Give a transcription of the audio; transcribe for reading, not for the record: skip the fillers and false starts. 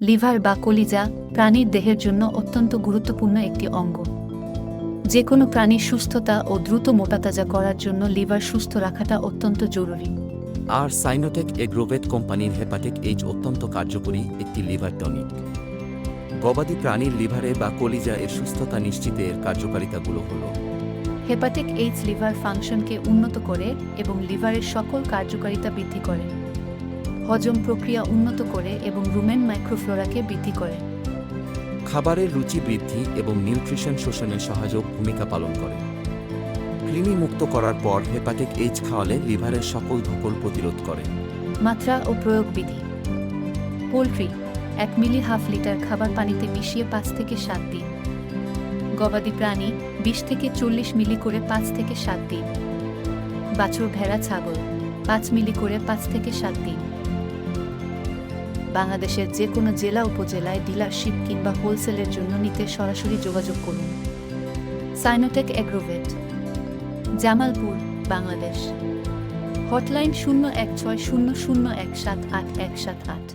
Liver বা কলিজা প্রাণীর দেহের জন্য অত্যন্ত গুরুত্বপূর্ণ একটি অঙ্গ। যে কোনো প্রাণীর সুস্থতা ও দ্রুত মোটাতাজা করার জন্য লিভার সুস্থ রাখাটা অত্যন্ত জরুরি। আর সাইনোটেক এগ্রোভেট কোম্পানির হেপাটিক এইচ অত্যন্ত কার্যকরী একটি লিভার টনিক। গবাদি প্রাণীর লিভারে বা কলিজা এর সুস্থতা নিশ্চিতে এর কার্যকারিতাগুলো হলো: হেপাটিক এইচ লিভার ফাংশনকে উন্নত করে এবং লিভারের সকল কার্যকারিতা বৃদ্ধি করে, হজম প্রক্রিয়া উন্নত করে এবং রুমেন মাইক্রোফ্লোরাকে বৃদ্ধি করে, খাবারের রুচি বৃদ্ধি এবং নিউট্রিশন শোষণে সহায়ক ভূমিকা পালন করে। কৃমি মুক্ত করার পর হেপাটিক এইচ খাওয়ালে লিভারের সকল ধকল প্রতিরোধ করে। মাত্রা ও প্রয়োগ বিধি। পোলট্রি 1 মিলি হাফ লিটার খাবার পানিতে মিশিয়ে 5 থেকে 7 দিন। গবাদি প্রাণী 20 থেকে 40 মিলি করে 5 থেকে 7 দিন। বাছুর ভেড়া ছাগল 5 মিলি করে 5 থেকে 7 দিন। বাংলাদেশের যে কোনো জেলা উপজেলায় ডিলারশিপ কিংবা হোলসেলের জন্য নিতে সরাসরি যোগাযোগ করুন। সাইনোটেক এগ্রোভেট, জামালপুর, বাংলাদেশ। হটলাইন 016001788178।